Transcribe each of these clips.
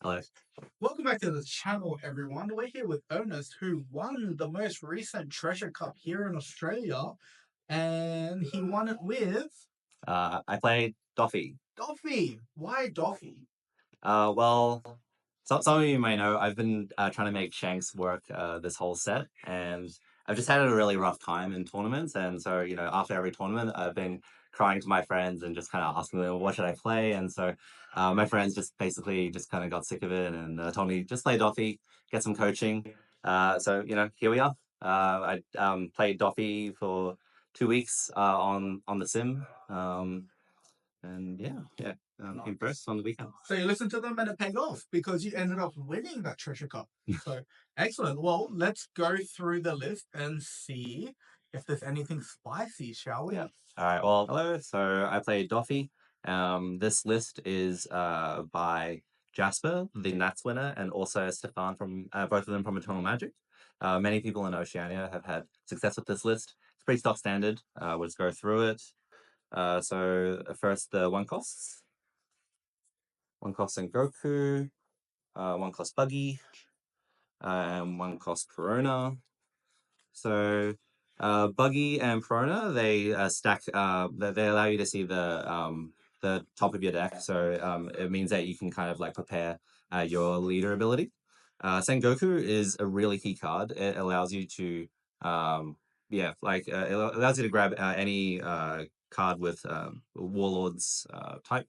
Hello. Welcome back to the channel, everyone. We're here with Ernest, who won the most recent Treasure Cup here in Australia, and he won it with I played Doffy. Doffy. Why Doffy? Well, some of you may know I've been trying to make Shanks work this whole set, and I've just had a really rough time in tournaments. And so, after every tournament, I've been crying to my friends and just kind of asking them, what should I play? And so, my friends just basically just kind of got sick of it and told me just play Doffy, get some coaching. So, here we are. I played Doffy for 2 weeks on the sim. And yeah, Nice. impressed on the weekend. So you listened to them and it paid off because you ended up winning that Treasure Cup. So excellent. Well, let's go through the list and see if there's anything spicy, shall we? Yeah. All right. Well, hello. So I played Doffy. This list is by Jasper, the Nats winner, and also Stefan from both of them from Eternal Magic. Many people in Oceania have had success with this list. It's pretty stock standard. We'll just go through it. So first, the one costs. One cost in Goku. One cost Buggy. And one cost Corona. So Buggy and Prona, they stack. They allow you to see the top of your deck. So it means that you can kind of like prepare your leader ability. Sengoku is a really key card. It allows you to it allows you to grab any card with Warlord's type.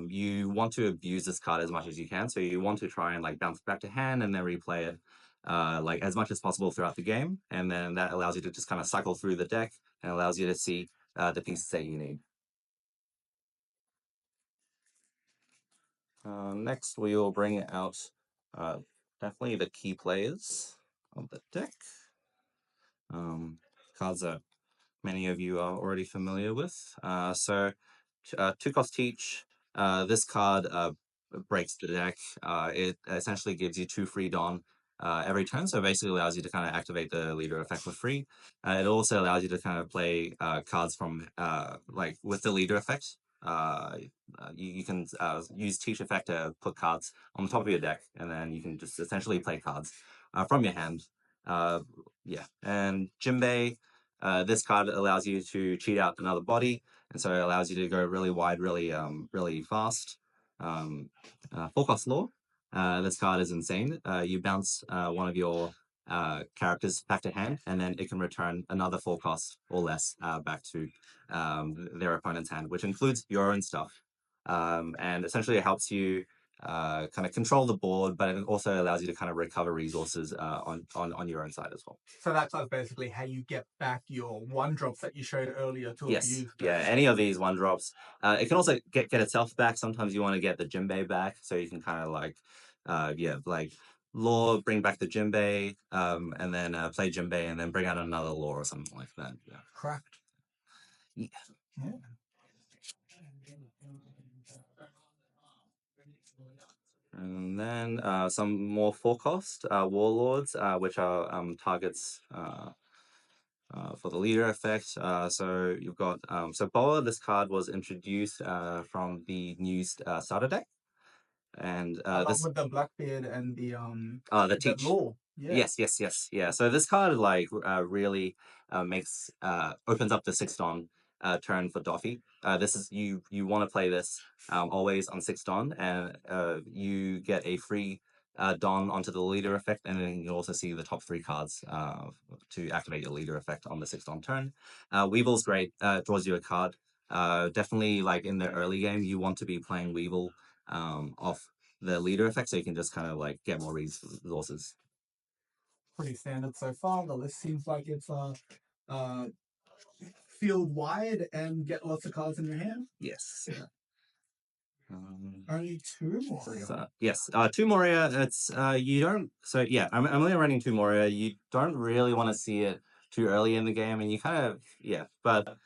You want to abuse this card as much as you can, so you want to try and like bounce it back to hand and then replay it like as much as possible throughout the game, and then that allows you to just kind of cycle through the deck and allows you to see the pieces that you need. Next, we will bring out definitely the key players of the deck. Cards that many of you are already familiar with. Two cost Teach. This card breaks the deck. It essentially gives you 2 free Don every turn, so it basically allows you to kind of activate the leader effect for free. It also allows you to kind of play cards from like with the leader effect. You can use Teach effect to put cards on the top of your deck, and then you can just essentially play cards from your hand. And Jimbei. This card allows you to cheat out another body, and so it allows you to go really wide, really fast. Full cost Law. This card is insane. You bounce one of your characters back to hand, and then it can return another full cost or less back to their opponent's hand, which includes your own stuff. And essentially, it helps you kind of control the board, but it also allows you to kind of recover resources on your own side as well. So that's basically how you get back your one drops that you showed earlier to Yes, abuse. yeah, any of these one drops. It can also get itself back. Sometimes you want to get the Jimbei back, so you can kind of like, like lore, bring back the Jimbei, and then play Jimbei, and then bring out another lore or something like that. Yeah. Correct. Yeah. Yeah. And then some more forecast warlords, which are targets for the leader effect. So you've got so Boa. This card was introduced from the new starter deck, and this With the Blackbeard and the the teach. law. Yeah. Yes, yeah. So this card like really makes opens up the 6 Don turn for Doffy. This is you want to play this always on 6 Don, and you get a free Don onto the leader effect, and then you also see the top 3 cards to activate your leader effect on the 6 Don turn. Weevil's great. Draws you a card. Definitely like in the early game, you want to be playing Weevil off the leader effect, so you can just kind of like get more resources. Pretty standard so far. The list seems like it's uh field wide and get lots of cards in your hand. Yes. Only 2 Moria. So, yes, 2 Moria. It's you don't. So yeah, I'm only running 2 Moria. You don't really want to see it too early in the game, and you kind of but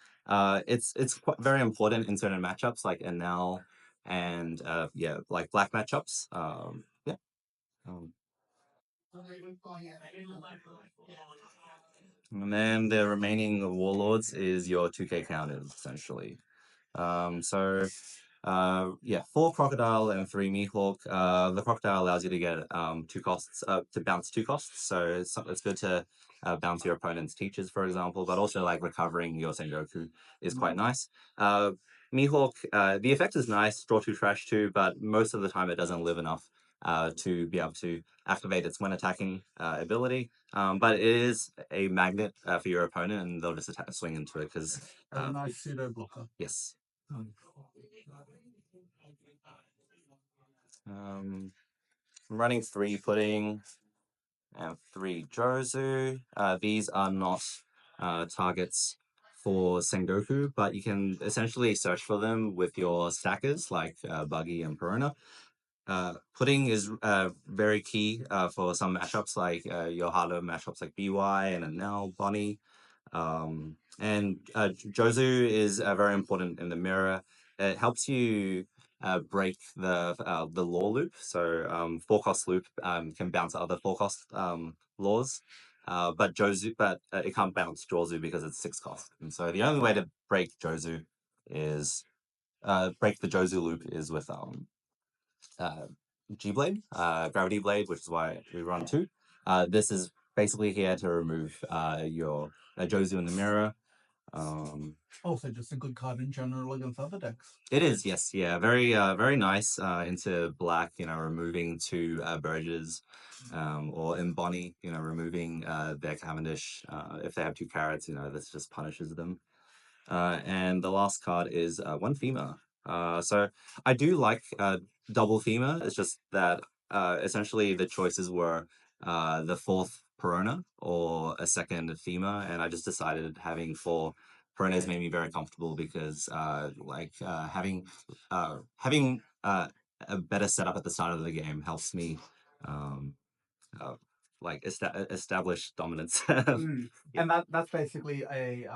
it's quite very important in certain matchups like Enel and like black matchups. Yeah. Um, and then the remaining warlords is your 2K counters essentially. So Yeah, 4 crocodile and 3 Mihawk. The crocodile allows you to get 2 costs to bounce 2 costs, so it's good to bounce your opponent's teachers, for example, but also like recovering your Sengoku is quite nice. Uh, Mihawk, the effect is nice, draw 2 trash 2, but most of the time it doesn't live enough to be able to activate its when attacking ability. But it is a magnet for your opponent, and they'll just swing into it because A nice pseudo blocker. yes. I'm running 3 pudding and 3 Jozu. These are not targets for Sengoku, but you can essentially search for them with your stackers like Buggy and Perona. Pudding is very key for some matchups like your harder matchups like BY and Anel, Bonnie. And Jozu is very important in the mirror. It helps you break the law loop. So 4 cost loop can bounce other 4 cost laws. But it can't bounce Jozu because it's 6 cost. And so the only way to break Jozu is break the Jozu loop is with uh, G Blade, Gravity Blade, which is why we run 2. This is basically here to remove your Jozu in the mirror. Also, just a good card in general against other decks. It is, yes, yeah, very nice into black. Removing 2 Burges, or in Bonnie, removing their Cavendish. If they have 2 carrots, this just punishes them. And the last card is 1 FEMA. So I do like double FEMA. It's just that essentially the choices were the 4th Perona or a second FEMA, and I just decided having 4 Peronas made me very comfortable because having a better setup at the start of the game helps me um, uh, establish dominance. And that's basically a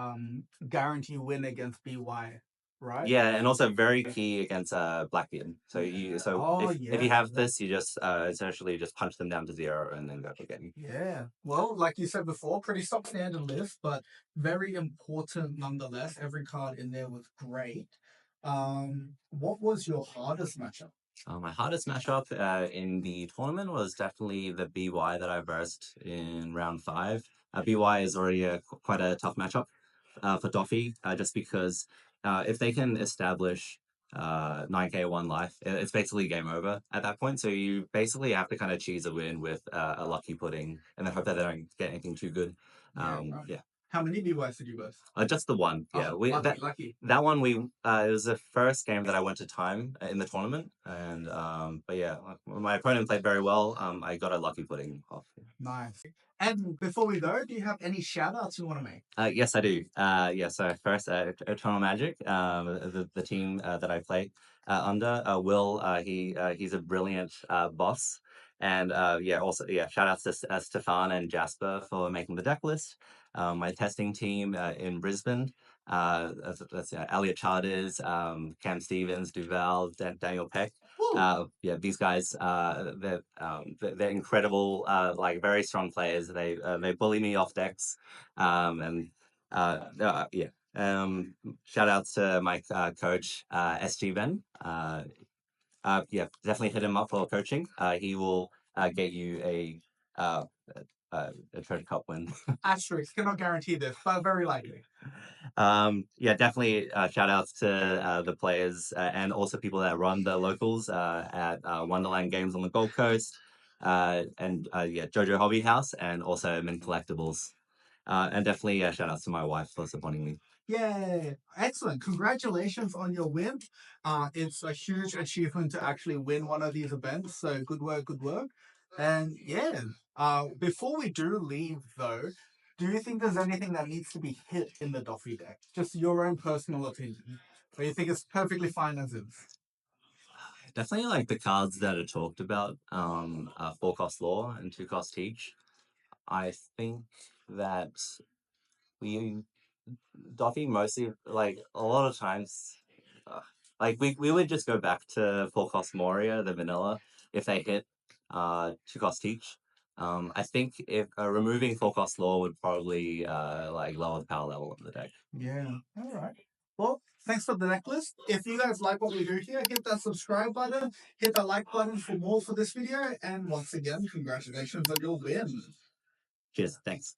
guarantee win against BY, right? Yeah, and also very key against Blackbeard. So if you Yeah. have this, you just essentially just punch them down to 0 and then go again. Yeah. Well, like you said before, pretty substandard list, but very important nonetheless. Every card in there was great. What was your hardest matchup? My hardest matchup in the tournament was definitely the BY that I versed in round 5. BY is already quite a tough matchup for Doffy, just because if they can establish 9k1 life, it's basically game over at that point. So you basically have to kind of cheese a win with a lucky pudding and then hope that they don't get anything too good. Right. Yeah. How many BYs did you burst? Just the one. Yeah, Lucky. that one it was the first game that I went to time in the tournament, and but yeah, my opponent played very well. I got a lucky pudding off. Nice. And before we go, do you have any shout outs you want to make? Yes, I do. Yeah, so first, Eternal Magic, the team that I play under, Will, he's a brilliant boss. And yeah, also, yeah, shout outs to Stefan and Jasper for making the deck list. My testing team in Brisbane, that's Elliot Charters, Cam Stevens, Duval, Daniel Peck. Yeah, these guys, they're incredible, like very strong players. They bully me off decks, and yeah. Shout outs to my coach, SG Ben. Yeah, definitely hit him up for coaching. He will get you uh, a treasure cup win. Asterisk, cannot guarantee this, but very likely. Yeah, definitely shout outs to the players and also people that run the locals at Wonderland Games on the Gold Coast, and yeah, JoJo Hobby House, and also Mint Collectibles. And definitely shout outs to my wife for supporting me. Yay! Excellent. Congratulations on your win. It's a huge achievement to actually win one of these events. So good work, good work. And yeah, before we do leave though, do you think there's anything that needs to be hit in the Doffy deck? Just your own personal opinion. Or you think it's perfectly fine as is? Definitely like the cards that are talked about, 4 cost law and 2 cost teach. I think that we Doffy mostly like a lot of times, uh, like we would just go back to 4 cost Moria, the vanilla, if they hit 2 cost teach. I think if removing 4 cost law would probably like lower the power level of the deck. Yeah. All right. Well, Thanks for the necklace. If you guys like what we do here, hit that subscribe button, hit that like button for more for this video, and once again, congratulations on your win. Cheers. Thanks.